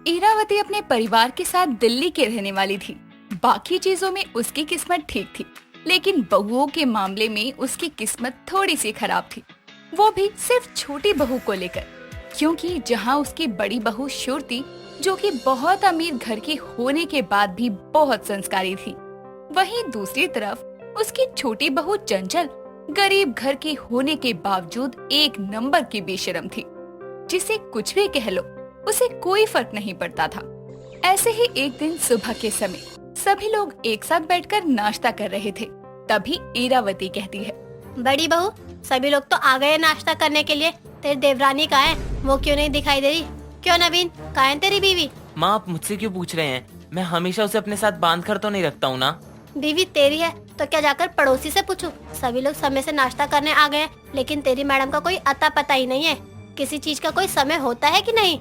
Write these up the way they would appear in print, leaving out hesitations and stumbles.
इरावती अपने परिवार के साथ दिल्ली के रहने वाली थी। बाकी चीजों में उसकी किस्मत ठीक थी, लेकिन बहुओं के मामले में उसकी किस्मत थोड़ी सी खराब थी। वो भी सिर्फ छोटी बहू को लेकर, क्योंकि जहाँ उसकी बड़ी बहू श्रुति, जो कि बहुत अमीर घर की होने के बाद भी बहुत संस्कारी थी, वहीं दूसरी तरफ उसकी छोटी बहू चंचल गरीब घर की होने के बावजूद एक नंबर की बेशरम थी। जिसे कुछ भी कह लो, उसे कोई फर्क नहीं पड़ता था। ऐसे ही एक दिन सुबह के समय सभी लोग एक साथ बैठकर नाश्ता कर रहे थे। तभी इरावती कहती है, बड़ी बहू, सभी लोग तो आ गए नाश्ता करने के लिए। तेरी देवरानी कहाँ है? वो क्यों नहीं दिखाई दे रही? क्यों नवीन, कहाँ है तेरी बीवी? माँ, आप मुझसे क्यों पूछ रहे हैं? मैं हमेशा उसे अपने साथ बांध कर तो नहीं रखता हूँ ना। बीवी तेरी है तो क्या जाकर पड़ोसी से पूछूं? सभी लोग समय से नाश्ता करने आ गए हैं, लेकिन तेरी मैडम का कोई अता पता ही नहीं है। किसी चीज का कोई समय होता है कि नहीं?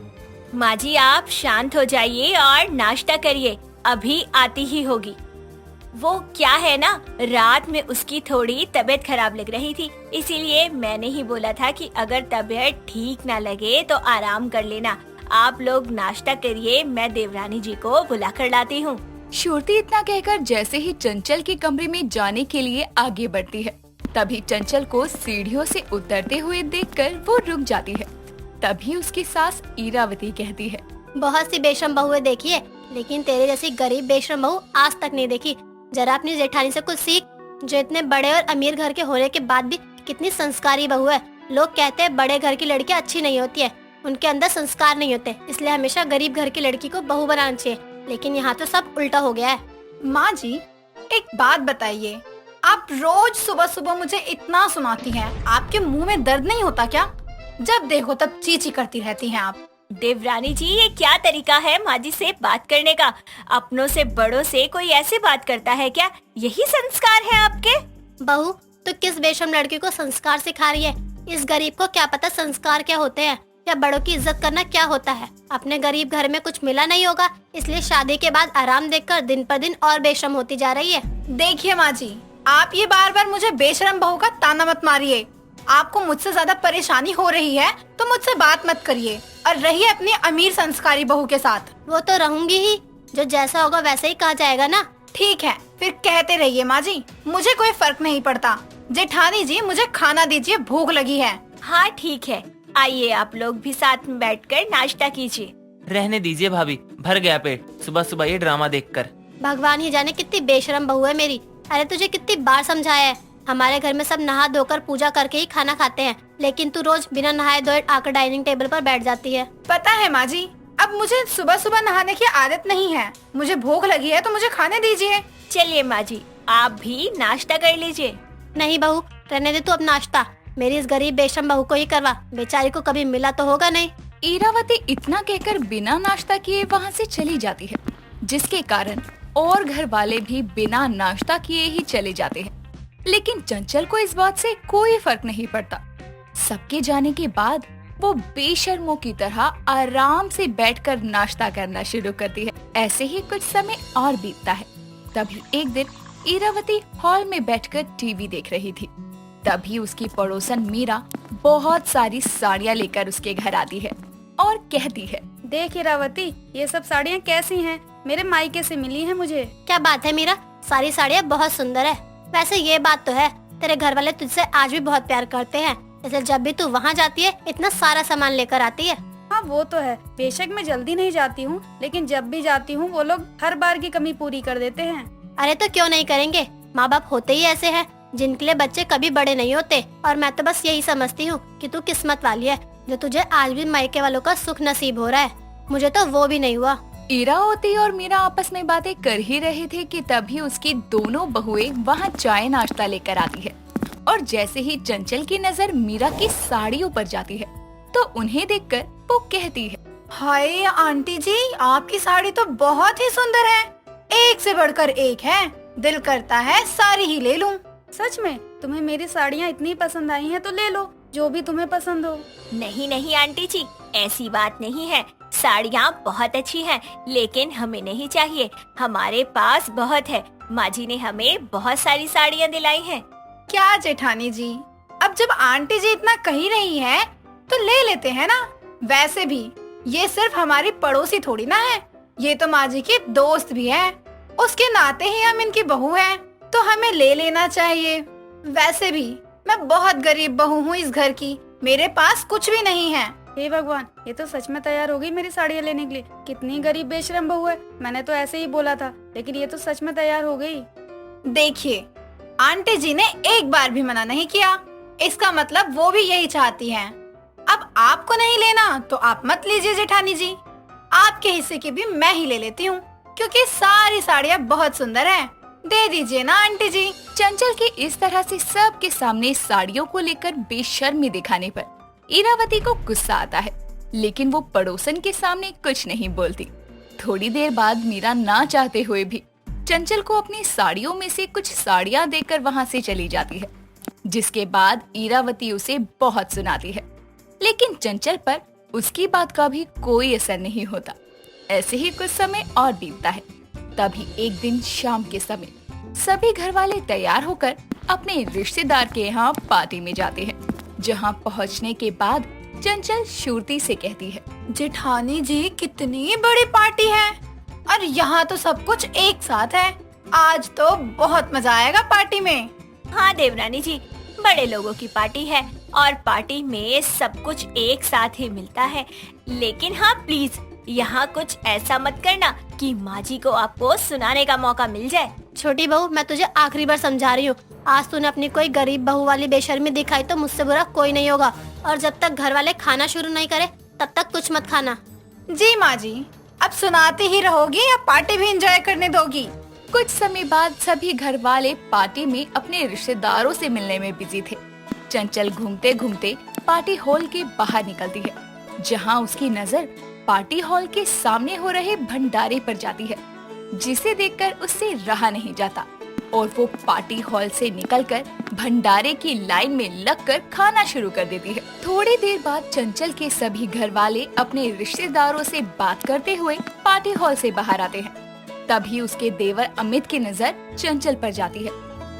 माँ जी, आप शांत हो जाइए और नाश्ता करिए, अभी आती ही होगी। वो क्या है ना, रात में उसकी थोड़ी तबीयत खराब लग रही थी, इसीलिए मैंने ही बोला था कि अगर तबीयत ठीक ना लगे तो आराम कर लेना। आप लोग नाश्ता करिए, मैं देवरानी जी को बुला कर लाती हूँ। श्रुति इतना कहकर जैसे ही चंचल के कमरे में जाने के लिए आगे बढ़ती है, तभी चंचल को सीढ़ियों से उतरते हुए देखकर वो रुक जाती है। तभी उसकी सास इरावती कहती है, बहुत सी बेशरम बहुएं देखी है, लेकिन तेरे जैसी गरीब बेशरम बहू आज तक नहीं देखी। जरा अपनी जेठानी से कुछ सीख, जो इतने बड़े और अमीर घर के होने के बाद भी कितनी संस्कारी बहू है। लोग कहते हैं बड़े घर की लड़कियां अच्छी नहीं होती है, उनके अंदर संस्कार नहीं होते, इसलिए हमेशा गरीब घर की लड़की को बहू बनाना चाहिए। लेकिन यहाँ तो सब उल्टा हो गया है। माँ जी, एक बात बताइए, आप रोज सुबह सुबह मुझे इतना सुनाती हैं, आपके मुंह में दर्द नहीं होता क्या? जब देखो तब चींची करती रहती हैं आप। देवरानी जी, ये क्या तरीका है माँ जी से बात करने का? अपनों से बड़ों से कोई ऐसे बात करता है क्या? यही संस्कार है आपके? बहू, तो किस बेशरम लड़की को संस्कार सिखा रही है? इस गरीब को क्या पता संस्कार क्या होते हैं या बड़ों की इज्जत करना क्या होता है। अपने गरीब घर में कुछ मिला नहीं होगा, इसलिए शादी के बाद आराम देखकर दिन पर दिन और बेशरम होती जा रही है। देखिए माँ जी, आप ये बार बार मुझे बेशरम बहू का ताना मत मारिए। आपको मुझसे ज्यादा परेशानी हो रही है तो मुझसे बात मत करिए और रहिए अपनी अमीर संस्कारी बहू के साथ। वो तो रहूंगी ही, जो जैसा होगा वैसे ही कहा जाएगा ना। ठीक है, फिर कहते रहिए माँ जी, मुझे कोई फर्क नहीं पड़ता। जेठानी जी, मुझे खाना दीजिए, भूख लगी है। हाँ ठीक है, आइए आप लोग भी साथ में बैठकर नाश्ता कीजिए। रहने दीजिए भाभी, भर गया पेट सुबह सुबह ये ड्रामा देखकर। भगवान ही जाने कितनी बेशरम बहू है मेरी। अरे तुझे कितनी बार समझाया है, हमारे घर में सब नहा धोकर पूजा करके ही खाना खाते हैं, लेकिन तू रोज बिना नहाए धोए आकर डाइनिंग टेबल पर बैठ जाती है। पता है माँ जी, अब मुझे सुबह सुबह नहाने की आदत नहीं है। मुझे भूख लगी है तो मुझे खाने दीजिए। चलिए माँ जी, आप भी नाश्ता कर लीजिए। नहीं बहू, रहने दे तू अब नाश्ता। मेरी इस गरीब बेशरम बहू को ही करवा, बेचारी को कभी मिला तो होगा नहीं। इरावती इतना कहकर बिना नाश्ता किए वहाँ से चली जाती है, जिसके कारण और घर वाले भी बिना नाश्ता किए ही चले जाते हैं। लेकिन चंचल को इस बात से कोई फर्क नहीं पड़ता। सबके जाने के बाद वो बेशर्मों की तरह आराम से बैठकर नाश्ता करना शुरू करती है। ऐसे ही कुछ समय और बीतता है। तभी एक दिन इरावती हॉल में बैठकर टीवी देख रही थी। तभी उसकी पड़ोसन मीरा बहुत सारी साड़ियाँ लेकर उसके घर आती है और कहती है, देख इरावती, ये सब साड़ियाँ कैसी हैं? मेरे मायके से मिली हैं मुझे। क्या बात है मीरा, सारी साड़ियाँ बहुत सुंदर है। वैसे ये बात तो है, तेरे घर वाले तुझसे आज भी बहुत प्यार करते हैं, इसलिए जब भी तू वहाँ जाती है इतना सारा सामान लेकर आती है। हाँ वो तो है, बेशक मैं जल्दी नहीं जाती हूँ, लेकिन जब भी जाती हूँ वो लोग हर बार की कमी पूरी कर देते हैं। अरे तो क्यों नहीं करेंगे, माँ बाप होते ही ऐसे हैं, जिनके लिए बच्चे कभी बड़े नहीं होते। और मैं तो बस यही समझती हूँ कि तू किस्मत वाली है, जो तुझे आज भी मायके वालों का सुख नसीब हो रहा है। मुझे तो वो भी नहीं हुआ। इरावती और मीरा आपस में बातें कर ही रहे थे कि तभी उसकी दोनों बहुएं वहाँ चाय नाश्ता लेकर आती है। और जैसे ही चंचल की नजर मीरा की साड़ियों पर जाती है, तो उन्हें देखकर वो कहती है, हाय आंटी जी, आपकी साड़ी तो बहुत ही सुंदर है, एक से बढ़कर एक है। दिल करता है सारी ही ले लूं। सच में तुम्हें मेरी साड़ियाँ इतनी पसंद आई हैं तो ले लो, जो भी तुम्हें पसंद हो। नहीं नहीं आंटी जी, ऐसी बात नहीं है। साड़ियाँ बहुत अच्छी हैं, लेकिन हमें नहीं चाहिए। हमारे पास बहुत है। माँ जी ने हमें बहुत सारी साड़ियाँ दिलाई हैं। क्या जेठानी जी, अब जब आंटी जी इतना कह ही रही हैं, तो ले लेते हैं ना। वैसे भी ये सिर्फ हमारी पड़ोसी थोड़ी ना है, ये तो माँ जी की दोस्त भी है। उसके नाते ही हम इनकी बहू हैं, तो हमें ले लेना चाहिए। वैसे भी मैं बहुत गरीब बहू हूँ इस घर की, मेरे पास कुछ भी नहीं है। हे भगवान, ये तो सच में तैयार हो गई मेरी साड़ियाँ लेने के लिए। कितनी गरीब बेशरम बहू है, मैंने तो ऐसे ही बोला था, लेकिन ये तो सच में तैयार हो गई। देखिए, आंटी जी ने एक बार भी मना नहीं किया, इसका मतलब वो भी यही चाहती हैं। अब आपको नहीं लेना तो आप मत लीजिए जेठानी जी, आपके हिस्से की भी मैं ही ले लेती हूँ, क्योंकि सारी साड़ियाँ बहुत सुंदर हैं। दे दीजिए ना आंटी जी। चंचल के इस तरह से सबके सामने साड़ियों को लेकर बेशर्मी दिखाने पर इरावती को गुस्सा आता है, लेकिन वो पड़ोसन के सामने कुछ नहीं बोलती। थोड़ी देर बाद मीरा ना चाहते हुए भी चंचल को अपनी साड़ियों में से कुछ साड़ियाँ देकर वहाँ से चली जाती है, जिसके बाद इरावती उसे बहुत सुनाती है, लेकिन चंचल पर उसकी बात का भी कोई असर नहीं होता। ऐसे ही कुछ समय और बीतता है। तभी एक दिन शाम के समय सभी घर वाले तैयार होकर अपने रिश्तेदार के यहाँ पार्टी में जाते हैं, जहाँ पहुँचने के बाद चंचल शुरुती से कहती है, जेठानी जी कितनी बड़ी पार्टी है, और यहाँ तो सब कुछ एक साथ है। आज तो बहुत मजा आएगा पार्टी में। हाँ देवरानी जी, बड़े लोगों की पार्टी है और पार्टी में सब कुछ एक साथ ही मिलता है। लेकिन हाँ प्लीज, यहाँ कुछ ऐसा मत करना कि माँ जी को आपको सुनाने का मौका मिल जाए। छोटी बहू, मैं तुझे आखिरी बार समझा रही हूँ, आज तूने अपनी कोई गरीब बहू वाली बेशर्मी दिखाई तो मुझसे बुरा कोई नहीं होगा, और जब तक घर वाले खाना शुरू नहीं करे तब तक कुछ मत खाना। जी माँ जी, अब सुनाती ही रहोगी या पार्टी भी एंजॉय करने दोगी? कुछ समय बाद सभी घर वाले पार्टी में अपने रिश्तेदारों से मिलने में बिजी थे। चंचल घूमते घूमते पार्टी हॉल के बाहर निकलती है, जहां उसकी नजर पार्टी हॉल के सामने हो रहे भंडारे पर जाती है, जिसे देखकर उससे रहा नहीं जाता और वो पार्टी हॉल से निकलकर भंडारे की लाइन में लगकर खाना शुरू कर देती है। थोड़ी देर बाद चंचल के सभी घर वाले अपने रिश्तेदारों से बात करते हुए पार्टी हॉल से बाहर आते हैं। तभी उसके देवर अमित की नजर चंचल पर जाती है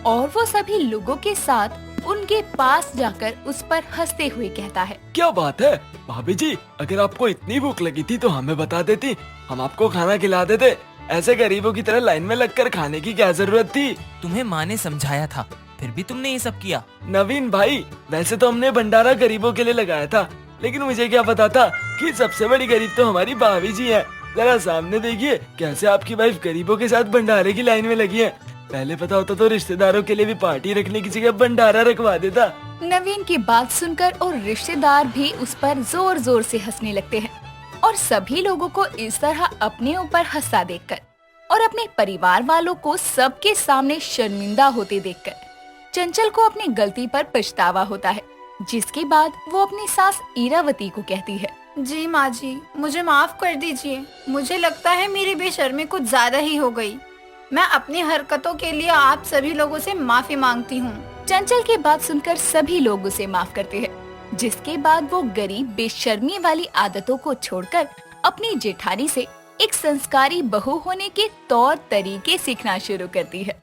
और वो सभी लोगों के साथ उनके पास जाकर उस पर हंसते हुए कहता है, क्या बात है भाभी जी, अगर आपको इतनी भूख लगी थी तो हमें बता देती, हम आपको खाना खिला देते। ऐसे गरीबों की तरह लाइन में लगकर खाने की क्या जरूरत थी? तुम्हें माँ ने समझाया था, फिर भी तुमने ये सब किया। नवीन भाई, वैसे तो हमने भंडारा गरीबों के लिए लगाया था, लेकिन मुझे क्या पता था कि सबसे बड़ी गरीब तो हमारी भाभी जी है। जरा सामने देखिए कैसे आपकी वाइफ गरीबों के साथ भंडारे की लाइन में लगी है। पहले पता होता तो रिश्तेदारों के लिए भी पार्टी रखने की जगह भंडारा रखवा देता। नवीन की बात सुनकर और रिश्तेदार भी उस पर जोर जोर से हंसने लगते हैं और सभी लोगों को इस तरह अपने ऊपर हंसता देखकर और अपने परिवार वालों को सबके सामने शर्मिंदा होते देखकर चंचल को अपनी गलती पर पछतावा होता है, जिसके बाद वो अपनी सास इरावती को कहती है, जी माँ जी, मुझे माफ कर दीजिए। मुझे लगता है मेरी बेशर्मी कुछ ज्यादा ही हो गई। मैं अपनी हरकतों के लिए आप सभी लोगों से माफी मांगती हूँ। चंचल की बात सुनकर सभी लोग उसे माफ करते हैं, जिसके बाद वो गरीब बेशर्मी वाली आदतों को छोड़कर अपनी जेठानी से एक संस्कारी बहू होने के तौर तरीके सीखना शुरू करती है।